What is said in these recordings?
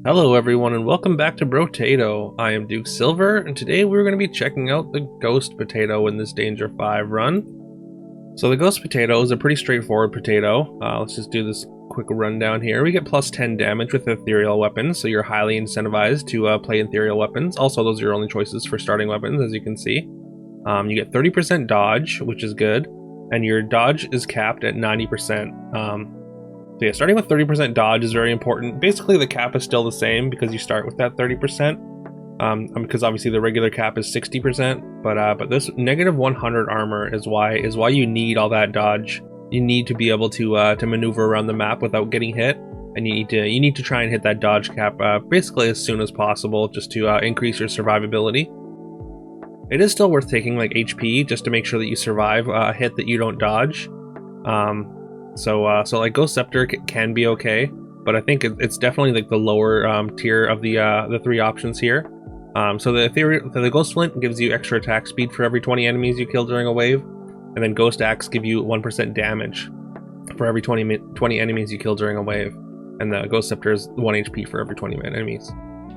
Hello everyone and welcome back to Brotato. I am Duke Silver and today we're going to be checking out the Ghost Potato in this Danger 5 run. So the Ghost Potato is a pretty straightforward potato. Let's just do this quick rundown here. We get plus 10 damage with ethereal weapons, so you're highly incentivized to play ethereal weapons. Also, those are your only choices for starting weapons, as you can see. You get 30% dodge, which is good, and your dodge is capped at 90%. So yeah, starting with 30% dodge is very important. Basically, the cap is still the same because you start with that 30%. Because obviously the regular cap is 60%, but this negative 100 armor is why you need all that dodge. You need to be able to maneuver around the map without getting hit, and you need to try and hit that dodge cap basically as soon as possible, just to increase your survivability. It is still worth taking like HP just to make sure that you survive a hit that you don't dodge. So like Ghost Scepter can be okay, but I think it's definitely like the lower tier of the three options here. So the Ghost Flint gives you extra attack speed for every 20 enemies you kill during a wave, and then Ghost Axe give you 1% damage for every 20 enemies you kill during a wave, and the Ghost Scepter is 1 HP for every 20 enemies.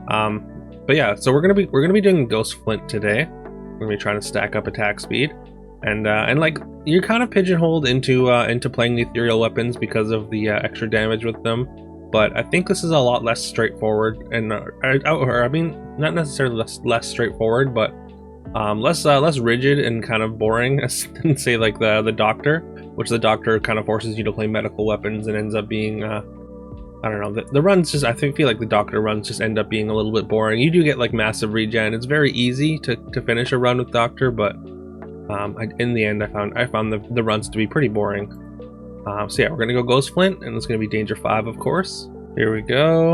But yeah, so we're gonna be doing Ghost Flint today. We're gonna be trying to stack up attack speed. And like you're kind of pigeonholed into playing the ethereal weapons because of the extra damage with them, but I think this is a lot less straightforward, and I mean not necessarily less straightforward, but less rigid and kind of boring than say like the Doctor, which the Doctor kind of forces you to play medical weapons and ends up being I don't know, the runs just I feel like the Doctor runs just end up being a little bit boring. You do get like massive regen. It's very easy to finish a run with Doctor, but in the end, I found the runs to be pretty boring. So yeah, we're gonna go Ghost Flint, and it's gonna be Danger 5, of course. Here we go.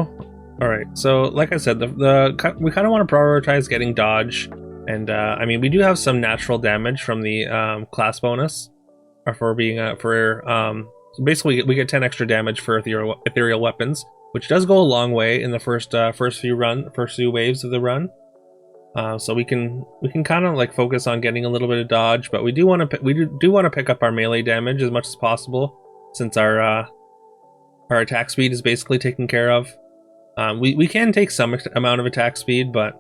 All right, so like I said, we kind of want to prioritize getting dodge, and I mean we do have some natural damage from the class bonus, or for being so basically we get 10 extra damage for ethereal weapons, which does go a long way in the first few waves of the run. So we can kind of like focus on getting a little bit of dodge, but we do want to pick up our melee damage as much as possible, since our attack speed is basically taken care of. We can take some amount of attack speed, but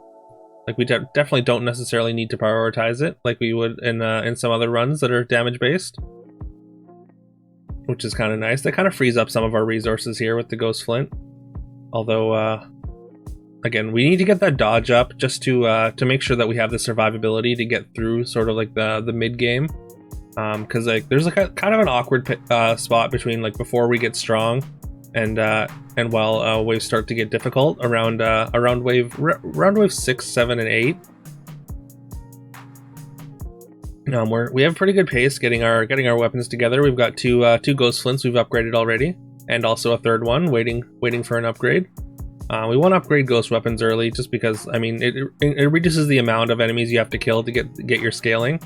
like we definitely don't necessarily need to prioritize it like we would in some other runs that are damage based, which is kind of nice. That kind of frees up some of our resources here with the Ghost Flint, although again, we need to get that dodge up just to make sure that we have the survivability to get through sort of like the mid game, because like there's like a kind of an awkward spot between like before we get strong and while waves start to get difficult around wave 6, 7, and 8. We have pretty good pace getting our weapons together. We've got two Ghost Flints we've upgraded already, and also a third one waiting for an upgrade. We want to upgrade ghost weapons early, just because I mean it reduces the amount of enemies you have to kill to get your scaling.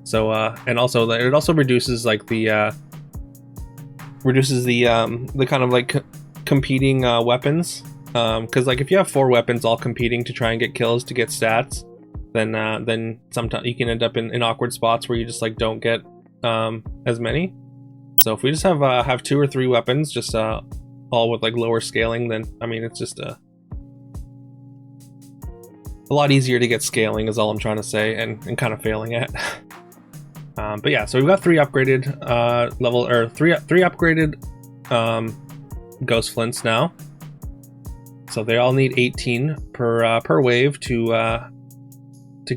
So and also it also reduces like the kind of like competing weapons. Because like if you have 4 weapons all competing to try and get kills to get stats, then sometimes you can end up in awkward spots where you just like don't get as many. So if we just have 2 or 3 weapons, just all with like lower scaling, then I mean it's just a lot easier to get scaling is all I'm trying to say, and kind of failing at. But yeah, so we've got 3 upgraded three upgraded Ghost Flints now. So they all need 18 per wave to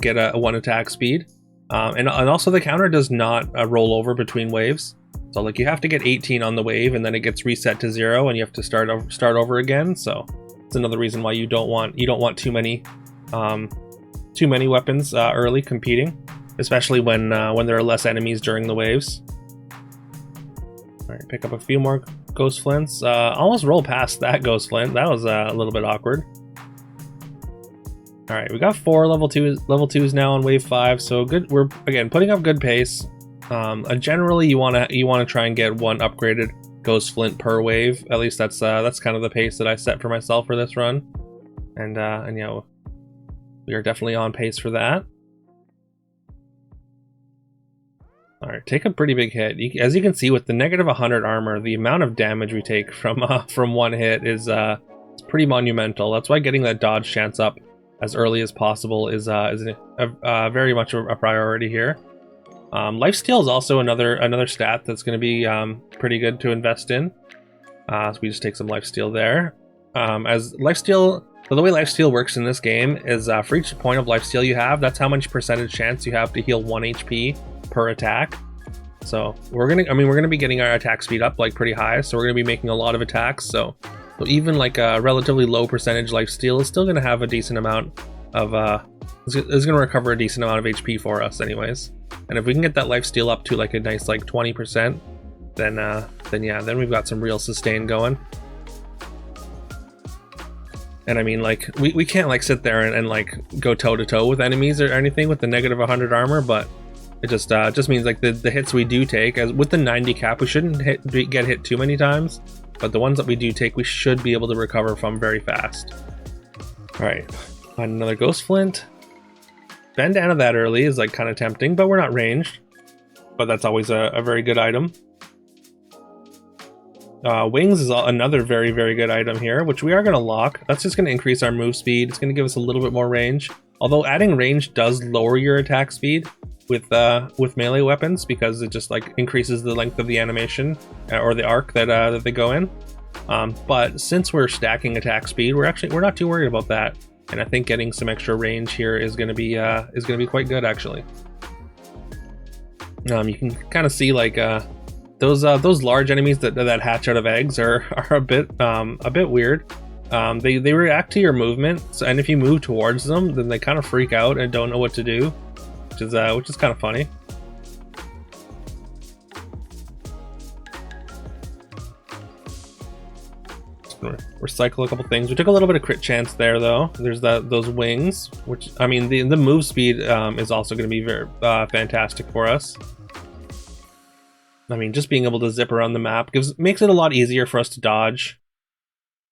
get a 1 attack speed, and also the counter does not roll over between waves. So like you have to get 18 on the wave, and then it gets reset to 0, and you have to start over again. So it's another reason why you don't want too many weapons early competing, especially when there are less enemies during the waves. All right, pick up a few more Ghost Flints. Almost roll past that Ghost Flint. That was a little bit awkward. All right, we got 4 level 2s now on wave 5. So good. We're again putting up good pace. Generally, you want to try and get 1 upgraded Ghost Flint per wave. At least that's kind of the pace that I set for myself for this run, and you know, we are definitely on pace for that. All right, take a pretty big hit. As you can see, with the negative 100 armor, the amount of damage we take from 1 hit is It's pretty monumental. That's why getting that dodge chance up as early as possible is very much a priority here. Lifesteal is also another stat that's going to be pretty good to invest in. So we just take some lifesteal there. As lifesteal, so the way lifesteal works in this game is for each point of lifesteal you have, that's how much percentage chance you have to heal 1 HP per attack. So we're gonna be getting our attack speed up like pretty high, so we're gonna be making a lot of attacks. So even like a relatively low percentage lifesteal is still gonna have a decent amount of is gonna recover a decent amount of HP for us anyways. And if we can get that lifesteal up to like a nice like 20%, then we've got some real sustain going. And I mean, like, we can't like sit there and like go toe to toe with enemies or anything with the negative 100 armor, but it just means like the hits we do take, as with the 90 cap, we shouldn't get hit too many times, but the ones that we do take, we should be able to recover from very fast. All right, find another ghost flint. Bandana that early is like kind of tempting, but we're not ranged. But that's always a very good item. Wings is another very, very good item here, which we are going to lock. That's just going to increase our move speed. It's going to give us a little bit more range. Although adding range does lower your attack speed with melee weapons, because it just like increases the length of the animation or the arc that they go in. But since we're stacking attack speed, we're not too worried about that. And I think getting some extra range here is going to be quite good actually. You can kind of see like those large enemies that hatch out of eggs are a bit weird. They react to your movement, and if you move towards them, then they kind of freak out and don't know what to do, which is kind of funny. Just gonna recycle a couple things. We took a little bit of crit chance there, though. There's those wings, which I mean the move speed is also going to be very fantastic for us. I mean, just being able to zip around the map makes it a lot easier for us to dodge.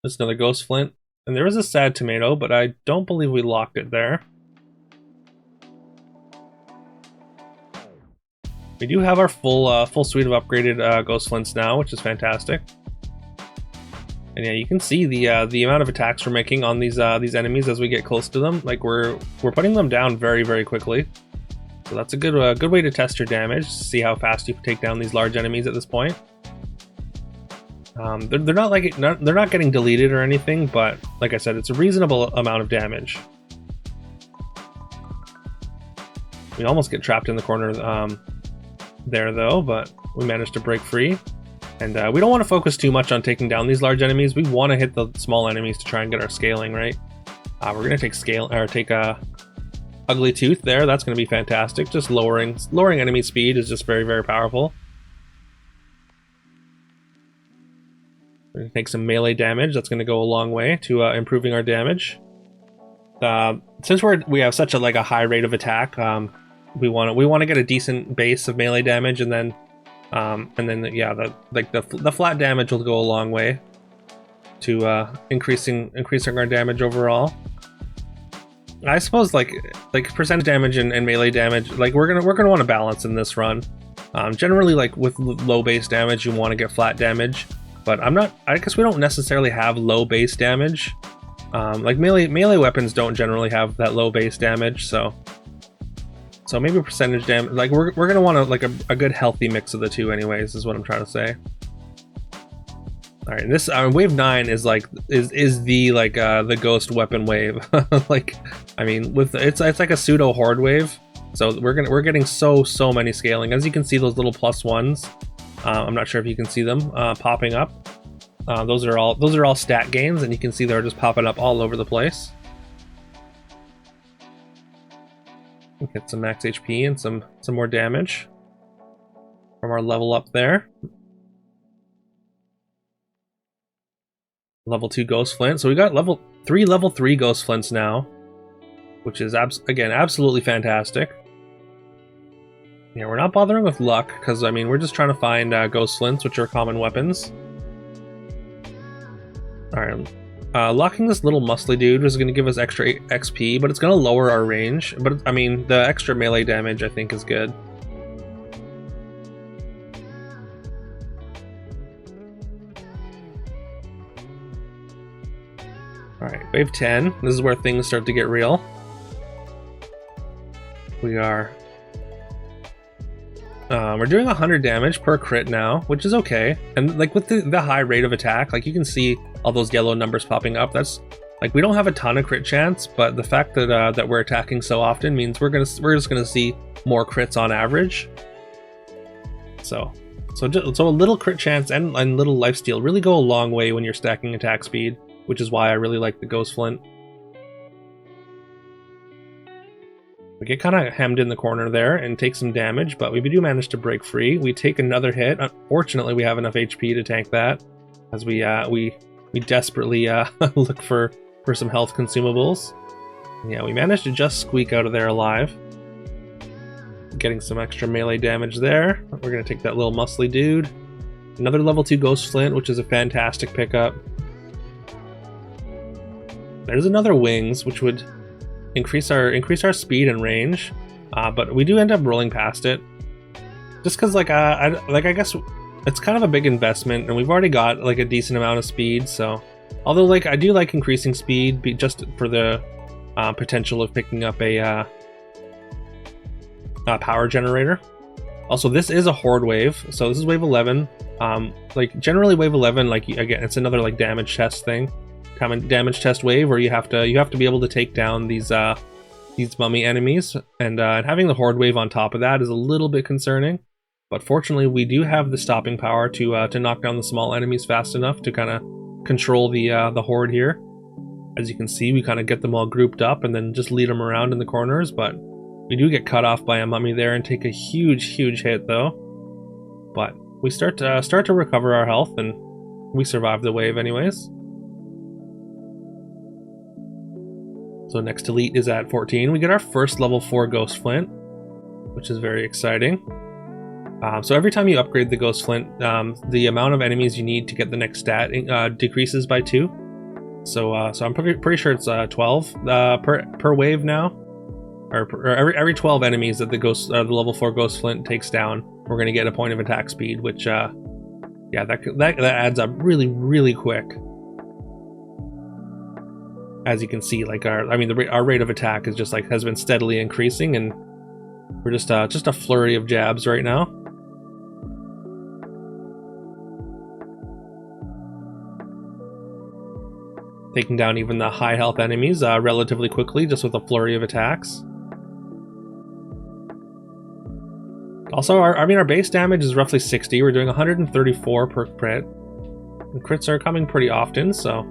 There's another ghost flint, and there is a sad tomato, but I don't believe we locked it there. We do have our full suite of upgraded ghost flints now, which is fantastic. And yeah, you can see the amount of attacks we're making on these enemies as we get close to them. Like we're putting them down very, very quickly. So that's a good way to test your damage, see how fast you can take down these large enemies at this point. They're not getting deleted or anything, but like I said, it's a reasonable amount of damage. We almost get trapped in the corner there though, but we managed to break free. And we don't want to focus too much on taking down these large enemies. We want to hit the small enemies to try and get our scaling right. We're gonna take Ugly Tooth there. That's going to be fantastic. Just lowering enemy speed is just very, very powerful. We're going to take some melee damage. That's going to go a long way to improving our damage. Since we have such a high rate of attack, we want to get a decent base of melee damage, and then yeah, the flat damage will go a long way to increasing our damage overall. I suppose like percentage damage and melee damage, like we're gonna want to balance in this run. Generally, like with low base damage, you want to get flat damage, but I guess we don't necessarily have low base damage. Like melee weapons don't generally have that low base damage, so maybe percentage damage. Like we're gonna want a good healthy mix of the two, anyways, is what I'm trying to say. All right, this wave 9 is the ghost weapon wave. Like, I mean, it's like a pseudo horde wave. So we're getting so many scaling. As you can see, those little +1s. I'm not sure if you can see them popping up. Those are all stat gains, and you can see they're just popping up all over the place. We'll get some max HP and some more damage from our level up there. Level 2 ghost flint. So we got level 3 ghost flints now, which is again absolutely fantastic. Yeah, we're not bothering with luck because I mean we're just trying to find ghost flints, which are common weapons. All right, locking this little muscly dude is going to give us extra XP, but it's going to lower our range. But I mean the extra melee damage I think is good. Alright, wave 10. This is where things start to get real. We're doing 100 damage per crit now, which is okay. And like with the high rate of attack, like you can see all those yellow numbers popping up. That's like, we don't have a ton of crit chance, but the fact that that we're attacking so often means we're just gonna see more crits on average. So a little crit chance and little lifesteal really go a long way when you're stacking attack speed, which is why I really like the Ghost Flint. We get kind of hemmed in the corner there and take some damage, but we do manage to break free. We take another hit. Unfortunately, we have enough HP to tank that, as we desperately look for some health consumables. Yeah, we managed to just squeak out of there alive. Getting some extra melee damage there. We're going to take that little muscly dude. Another level 2 Ghost Flint, which is a fantastic pickup. There's another Wings, which would increase our speed and range, but we do end up rolling past it. Just because, like, I guess it's kind of a big investment, and we've already got like a decent amount of speed. So, although like I do like increasing speed, just for the potential of picking up a power generator. Also, this is a horde wave, so this is wave 11. Like generally wave 11, like again, it's another like damage test thing, damage test wave where you have to be able to take down these mummy enemies, and having the horde wave on top of that is a little bit concerning. But fortunately, we do have the stopping power to knock down the small enemies fast enough to kind of control the horde here. As you can see, we kind of get them all grouped up and then just lead them around in the corners, but we do get cut off by a mummy there and take a huge hit though. But we start to recover our health, and we survive the wave anyways. So next elite is at 14. We get our first level 4 Ghost Flint, which is very exciting. So every time you upgrade the Ghost Flint, the amount of enemies you need to get the next stat decreases by 2. So I'm pretty sure it's 12 per wave now. Or every 12 enemies that the level 4 Ghost Flint takes down, we're going to get a point of attack speed, which yeah, that adds up really quick. As you can see, like our rate of attack is just like has been steadily increasing, and we're just a flurry of jabs right now. Taking down even the high health enemies relatively quickly, just with a flurry of attacks. Also, our base damage is roughly 60. We're doing 134 per crit. And crits are coming pretty often, so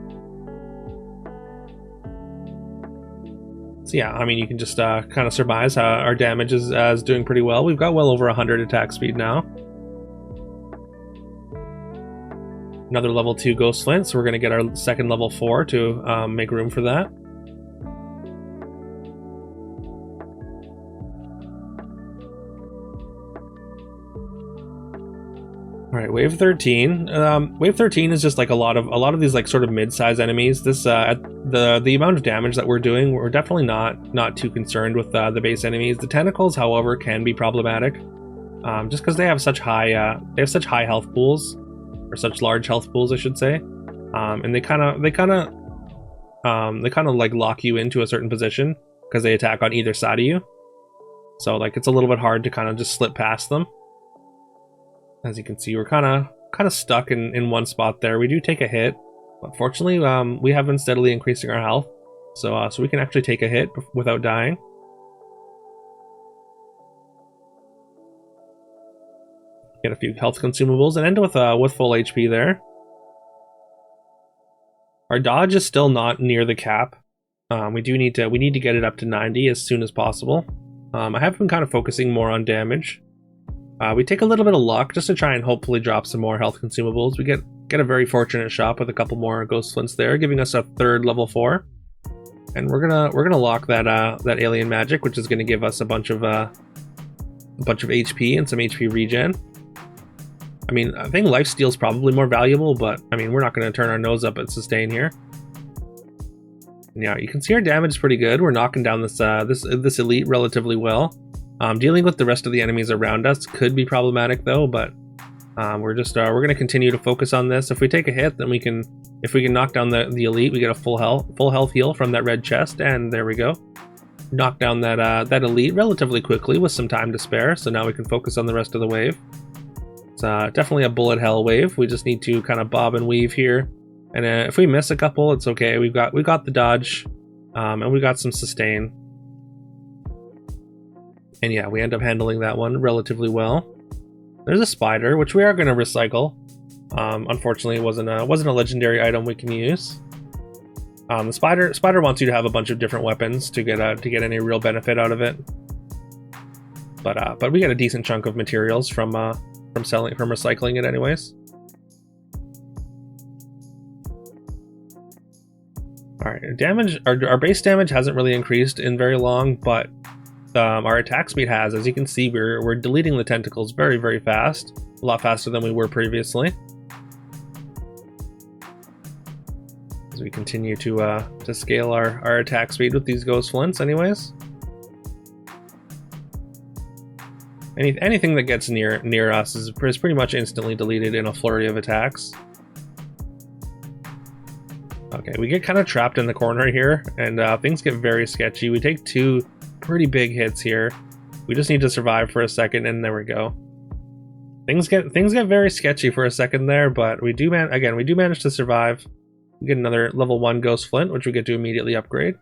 yeah, I mean, you can just kind of surmise our damage is doing pretty well. We've got well over 100 attack speed now. Another level 2 Ghost Flint, so we're going to get our second level 4 to make room for that. All right, wave 13. Wave 13 is just like a lot of these like sort of mid-size enemies. This the amount of damage that we're doing, we're definitely not too concerned with the base enemies. The tentacles, however, can be problematic, just because they have such high health pools, or such large health pools, I should say, and they kind of like lock you into a certain position because they attack on either side of you. So like it's a little bit hard to kind of just slip past them. As you can see, we're kind of stuck in one spot there. We do take a hit, but fortunately, we have been steadily increasing our health, so we can actually take a hit without dying. Get a few health consumables and end with full HP there. Our dodge is still not near the cap. We need to get it up to 90 as soon as possible. I have been kind of focusing more on damage. We take a little bit of luck just to try and hopefully drop some more health consumables. We get a very fortunate shot with a couple more Ghost Flints there, giving us a third level 4. And we're gonna lock that alien magic, which is gonna give us a bunch of HP and some HP regen. I mean, I think lifesteal is probably more valuable, but I mean, we're not gonna turn our nose up at sustain here. And yeah, you can see our damage is pretty good. We're knocking down this elite relatively well. Dealing with the rest of the enemies around us could be problematic though, but we're going to continue to focus on this. If we take a hit, then If we can knock down the elite, we get a full health heal from that red chest, and there we go. Knock down that elite relatively quickly with some time to spare, so now we can focus on the rest of the wave. It's definitely a bullet hell wave. We just need to kind of bob and weave here, and if we miss a couple, it's okay. We got the dodge, and we got some sustain, and yeah, we end up handling that one relatively well. There's a spider, which we are going to recycle. Unfortunately, it wasn't a legendary item we can use. The spider wants you to have a bunch of different weapons to get any real benefit out of it. But we get a decent chunk of materials from recycling it anyways. All right, damage. Our base damage hasn't really increased in very long, but our attack speed has. As you can see, we're deleting the tentacles very, very fast, a lot faster than we were previously. As we continue to scale our attack speed with these ghost flints anyways. Anything that gets near us is pretty much instantly deleted in a flurry of attacks. Okay, we get kind of trapped in the corner here, and things get very sketchy. We take 2 pretty big hits here. We just need to survive for a second, and there we go. Things get very sketchy for a second there, but we do manage to survive. We get another level 1 Ghost Flint, which we get to immediately upgrade.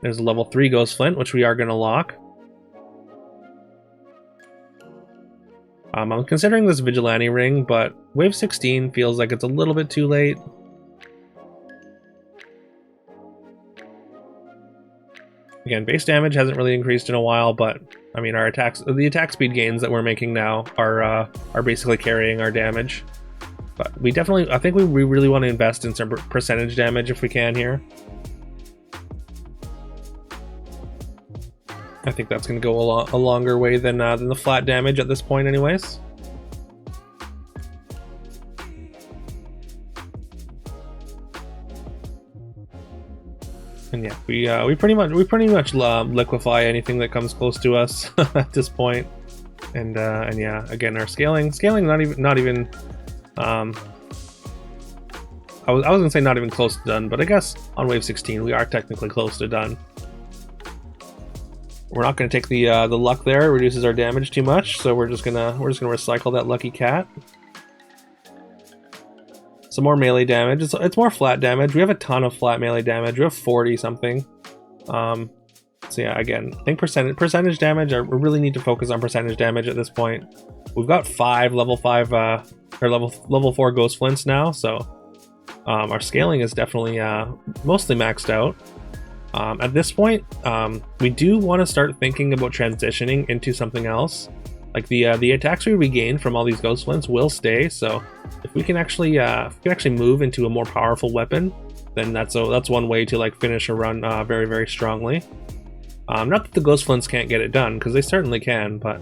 There's a level 3 Ghost Flint, which we are going to lock. I'm considering this Vigilante ring, but Wave 16 feels like it's a little bit too late. Again, base damage hasn't really increased in a while, but I mean, the attack speed gains that we're making now are basically carrying our damage. But I think we really want to invest in some percentage damage if we can here. I think that's going to go a longer way than the flat damage at this point anyways. And yeah, we pretty much liquefy anything that comes close to us at this point. And yeah, again, our scaling not even I was gonna say not even close to done, but I guess on wave 16 we are technically close to done. We're not gonna take the luck there. It reduces our damage too much, so we're just gonna recycle that lucky cat. Some more melee damage. It's more flat damage. We have a ton of flat melee damage. We have 40 something. So yeah, again, I think percentage damage. I really need to focus on percentage damage at this point. We've got 5 level 5 or level 4 ghost flints now, so our scaling is definitely mostly maxed out. At this point, we do want to start thinking about transitioning into something else. Like the attacks we regain from all these ghost flints will stay. So if we can actually move into a more powerful weapon, then that's one way to like finish a run very, very strongly. Not that the ghost flints can't get it done, because they certainly can, but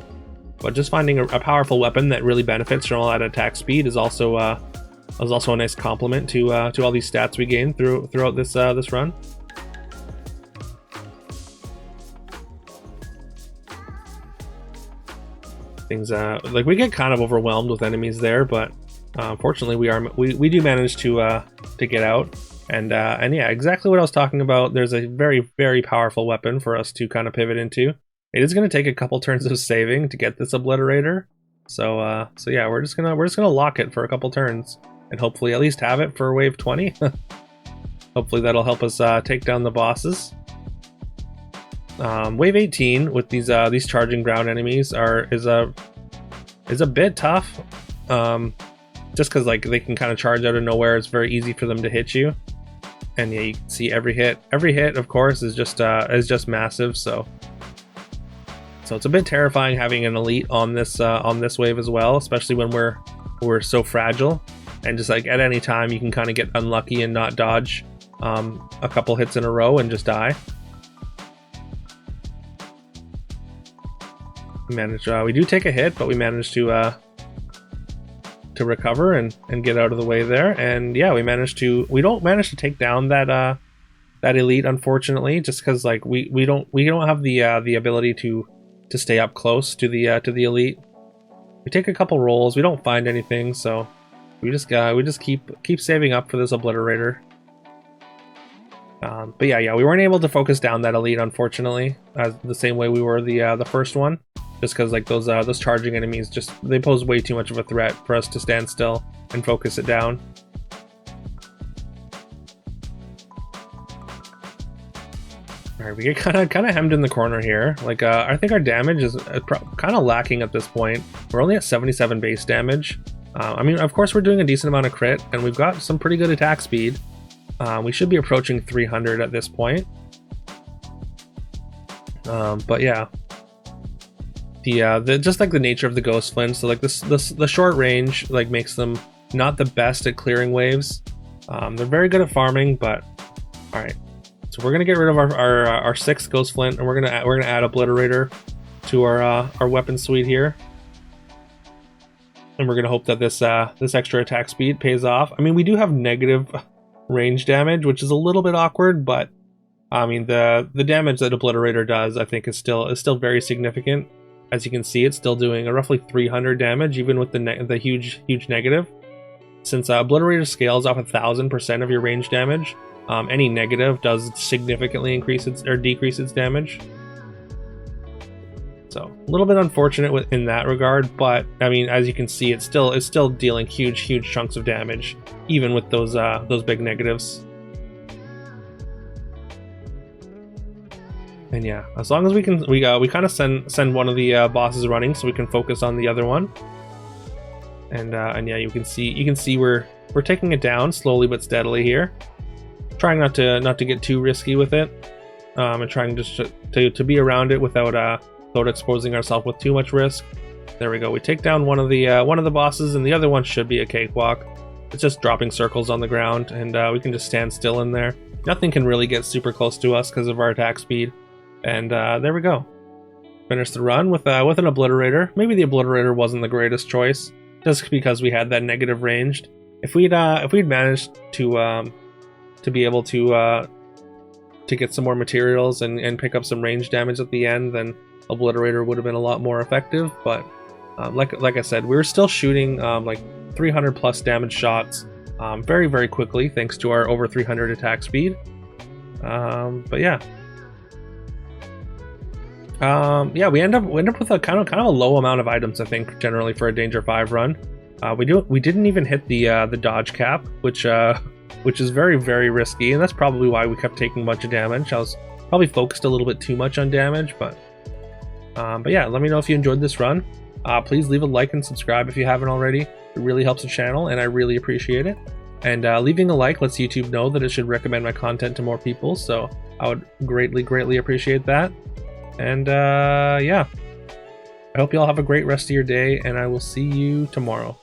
just finding a powerful weapon that really benefits from all that attack speed is also a nice complement to all these stats we gain throughout this run. Things like we get kind of overwhelmed with enemies there, but fortunately we do manage to get out. And yeah, exactly what I was talking about. There's a very, very powerful weapon for us to kind of pivot into. It is going to take a couple turns of saving to get this obliterator. So yeah, we're just gonna lock it for a couple turns and hopefully at least have it for wave 20. Hopefully that'll help us take down the bosses. Wave 18 with these charging ground enemies is a bit tough. Just because like they can kind of charge out of nowhere. It's very easy for them to hit you. And yeah, you can see every hit of course is just massive. So it's a bit terrifying having an elite on this wave as well, especially when we're so fragile, and just like at any time you can kind of get unlucky and not dodge a couple hits in a row and just die. We do take a hit, but we manage to recover and get out of the way there. And yeah, we don't manage to take down that elite, unfortunately, just because like we don't have the ability to stay up close to the elite. We take a couple rolls, we don't find anything, so We just keep saving up for this obliterator. But yeah, we weren't able to focus down that elite, unfortunately, the same way we were the first one, just because like those charging enemies they pose way too much of a threat for us to stand still and focus it down. All right, we get kind of hemmed in the corner here. Like I think our damage is kind of lacking at this point. We're only at 77 base damage. I mean, of course, we're doing a decent amount of crit, and we've got some pretty good attack speed. We should be approaching 300 at this point. But yeah, just like the nature of the ghost flint. So like the short range like makes them not the best at clearing waves. They're very good at farming, but all right. So we're gonna get rid of our 6th ghost flint, and we're gonna add obliterator to our weapon suite here. And we're gonna hope that this extra attack speed pays off. I mean, we do have negative range damage, which is a little bit awkward, but I mean the damage that obliterator does, I think, is still very significant. As you can see, it's still doing a roughly 300 damage, even with the huge negative. Since obliterator scales off 1000% of your range damage, any negative does significantly increase or decrease its damage. So a little bit unfortunate in that regard, but I mean, as you can see, it's still dealing huge chunks of damage, even with those big negatives. And yeah, as long as we kind of send one of the bosses running, so we can focus on the other one. And yeah, you can see we're taking it down slowly but steadily here, trying not to get too risky with it, and trying just to be around it without exposing ourselves with too much risk. There we go. We take down one of the bosses, and the other one should be a cakewalk. It's just dropping circles on the ground, and we can just stand still in there. Nothing can really get super close to us because of our attack speed. And there we go. Finish the run with an obliterator. Maybe the obliterator wasn't the greatest choice, just because we had that negative ranged. If we'd managed to be able to get some more materials and pick up some range damage at the end, then obliterator would have been a lot more effective. But like I said, we were still shooting like 300 plus damage shots very quickly, thanks to our over 300 attack speed. But yeah. Yeah, we end up with a kind of a low amount of items, I think, generally for a Danger 5 run. We didn't even hit the dodge cap, which is very risky, and that's probably why we kept taking a bunch of damage. I was probably focused a little bit too much on damage, but yeah, let me know if you enjoyed this run. Please leave a like and subscribe if you haven't already. It really helps the channel, and I really appreciate it. And leaving a like lets YouTube know that it should recommend my content to more people, so I would greatly appreciate that. And yeah, I hope you all have a great rest of your day, and I will see you tomorrow.